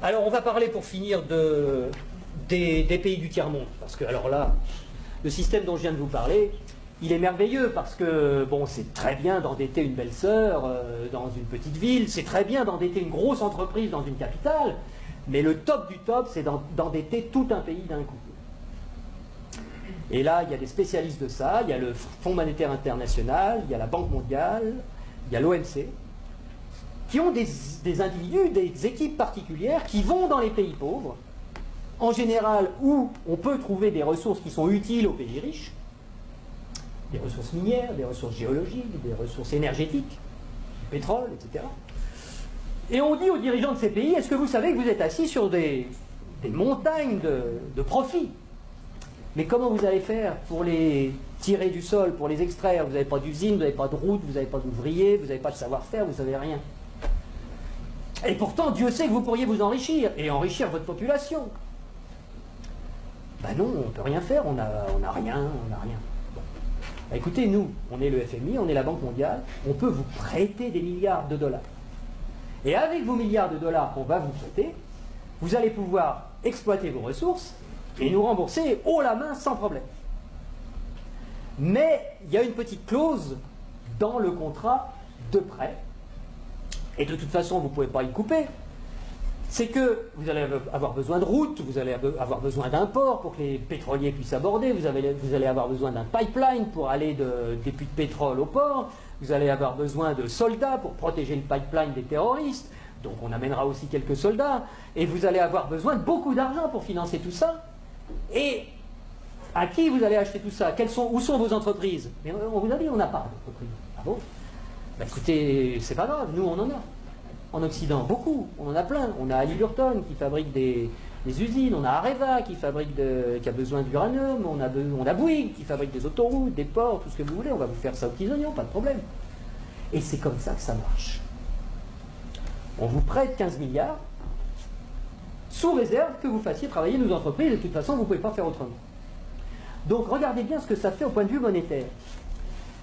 Alors, on va parler pour finir des pays du tiers-monde. Parce que, alors là, le système dont je viens de vous parler, il est merveilleux parce que, bon, c'est très bien d'endetter une belle sœur dans une petite ville, c'est très bien d'endetter une grosse entreprise dans une capitale, mais le top du top, c'est d'endetter tout un pays d'un coup. Et là, il y a des spécialistes de ça, il y a le Fonds monétaire international, il y a la Banque mondiale, il y a l'OMC, qui ont des individus, des équipes particulières qui vont dans les pays pauvres, en général où on peut trouver des ressources qui sont utiles aux pays riches, des ressources minières, des ressources géologiques, des ressources énergétiques, du pétrole, etc. Et on dit aux dirigeants de ces pays, est-ce que vous savez que vous êtes assis sur des montagnes de profits? Mais comment vous allez faire pour les tirer du sol, pour les extraire? Vous n'avez pas d'usine, vous n'avez pas de route, vous n'avez pas d'ouvriers, vous n'avez pas de savoir-faire, vous ne savez rien. Et pourtant, Dieu sait que vous pourriez vous enrichir, et enrichir votre population. Ben non, on ne peut rien faire, on n'a rien, on n'a rien. Bon. Ben écoutez, nous, on est le FMI, on est la Banque mondiale, on peut vous prêter des milliards de dollars. Et avec vos milliards de dollars qu'on va vous prêter, vous allez pouvoir exploiter vos ressources, et nous rembourser haut la main sans problème. Mais il y a une petite clause dans le contrat de prêt, et de toute façon vous ne pouvez pas y couper, c'est que vous allez avoir besoin de routes, vous allez avoir besoin d'un port pour que les pétroliers puissent aborder, vous allez avoir besoin d'un pipeline pour aller des puits de pétrole au port, vous allez avoir besoin de soldats pour protéger le pipeline des terroristes, donc on amènera aussi quelques soldats, et vous allez avoir besoin de beaucoup d'argent pour financer tout ça. Et à qui vous allez acheter tout ça? Où sont vos entreprises? Mais on vous a dit, on n'a pas d'entreprise. Ah bon? Ben écoutez, c'est pas grave, nous on en a. En Occident, beaucoup, on en a plein. On a Halliburton qui fabrique des usines, on a Areva qui a besoin d'uranium, on a Bouygues qui fabrique des autoroutes, des ports, tout ce que vous voulez, on va vous faire ça aux petits oignons, pas de problème. Et c'est comme ça que ça marche. On vous prête 15 milliards, sous réserve que vous fassiez travailler nos entreprises, et de toute façon, vous ne pouvez pas faire autrement. Donc, regardez bien ce que ça fait au point de vue monétaire.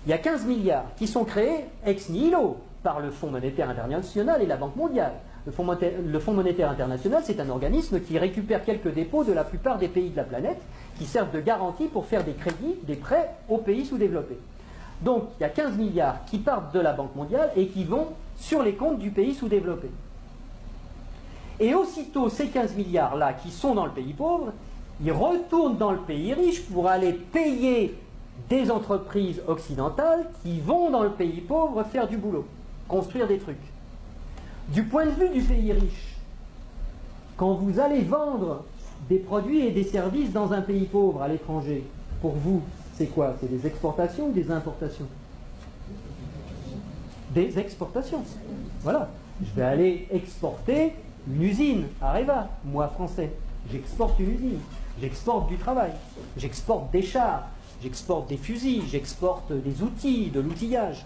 Il y a 15 milliards qui sont créés ex nihilo par le Fonds monétaire international et la Banque mondiale. Le Fonds monétaire international, c'est un organisme qui récupère quelques dépôts de la plupart des pays de la planète, qui servent de garantie pour faire des crédits, des prêts aux pays sous-développés. Donc, il y a 15 milliards qui partent de la Banque mondiale et qui vont sur les comptes du pays sous-développé. Et aussitôt, ces 15 milliards-là qui sont dans le pays pauvre, ils retournent dans le pays riche pour aller payer des entreprises occidentales qui vont dans le pays pauvre faire du boulot, construire des trucs. Du point de vue du pays riche, quand vous allez vendre des produits et des services dans un pays pauvre à l'étranger, pour vous, c'est quoi? C'est des exportations ou des importations? Des exportations. Voilà. Je vais aller exporter une usine, Areva, moi français. J'exporte une usine, j'exporte du travail, j'exporte des chars, j'exporte des fusils, j'exporte des outils, de l'outillage.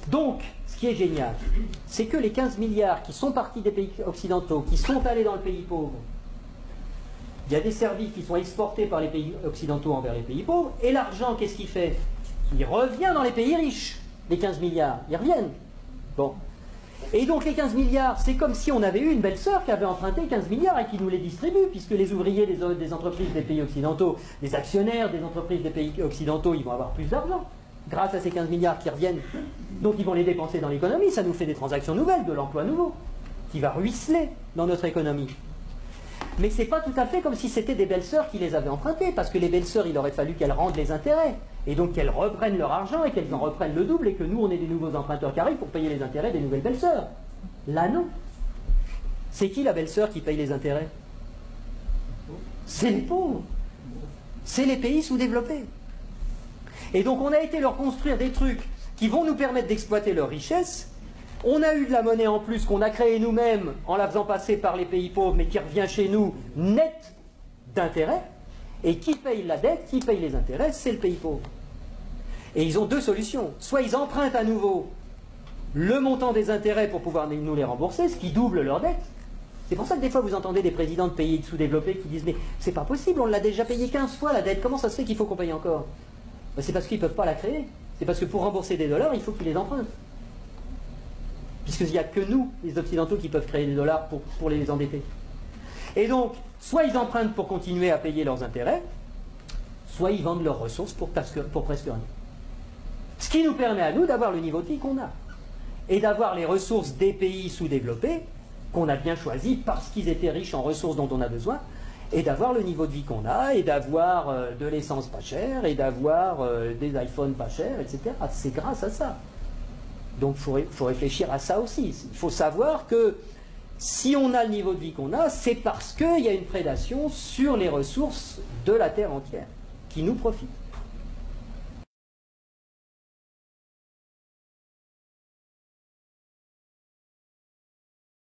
Donc, ce qui est génial, c'est que les 15 milliards qui sont partis des pays occidentaux, qui sont allés dans le pays pauvre, il y a des services qui sont exportés par les pays occidentaux envers les pays pauvres, et l'argent, qu'est-ce qu'il fait? Il revient dans les pays riches, les 15 milliards, ils reviennent. Bon. Et donc les 15 milliards, c'est comme si on avait eu une belle sœur qui avait emprunté 15 milliards et qui nous les distribue, puisque les ouvriers des entreprises des pays occidentaux, les actionnaires des entreprises des pays occidentaux, ils vont avoir plus d'argent grâce à ces 15 milliards qui reviennent. Donc ils vont les dépenser dans l'économie, ça nous fait des transactions nouvelles, de l'emploi nouveau, qui va ruisseler dans notre économie. Mais c'est pas tout à fait comme si c'était des belles sœurs qui les avaient empruntées, parce que les belles sœurs, il aurait fallu qu'elles rendent les intérêts, et donc qu'elles reprennent leur argent et qu'elles en reprennent le double, et que nous, on ait des nouveaux emprunteurs qui arrivent pour payer les intérêts des nouvelles belles sœurs. Là, non. C'est qui la belle sœur qui paye les intérêts? C'est les pauvres. C'est les pays sous-développés. Et donc, on a été leur construire des trucs qui vont nous permettre d'exploiter leur richesse. On a eu de la monnaie en plus qu'on a créée nous-mêmes en la faisant passer par les pays pauvres, mais qui revient chez nous net d'intérêts. Et qui paye la dette, qui paye les intérêts, c'est le pays pauvre. Et ils ont deux solutions. Soit ils empruntent à nouveau le montant des intérêts pour pouvoir nous les rembourser, ce qui double leur dette. C'est pour ça que des fois vous entendez des présidents de pays sous-développés qui disent « Mais c'est pas possible, on l'a déjà payé 15 fois la dette, comment ça se fait qu'il faut qu'on paye encore ?» Ben, c'est parce qu'ils ne peuvent pas la créer. C'est parce que pour rembourser des dollars, il faut qu'ils les empruntent. puisqu'il n'y a que nous, les Occidentaux, qui peuvent créer des dollars pour les endetter. Et donc, soit ils empruntent pour continuer à payer leurs intérêts, soit ils vendent leurs ressources pour presque rien. Ce qui nous permet à nous d'avoir le niveau de vie qu'on a. Et d'avoir les ressources des pays sous-développés, qu'on a bien choisis parce qu'ils étaient riches en ressources dont on a besoin, et d'avoir le niveau de vie qu'on a, et d'avoir de l'essence pas chère, et d'avoir des iPhones pas chers, etc. C'est grâce à ça. Donc il faut réfléchir à ça aussi. Il faut savoir que si on a le niveau de vie qu'on a, c'est parce qu'il y a une prédation sur les ressources de la Terre entière, qui nous profitent.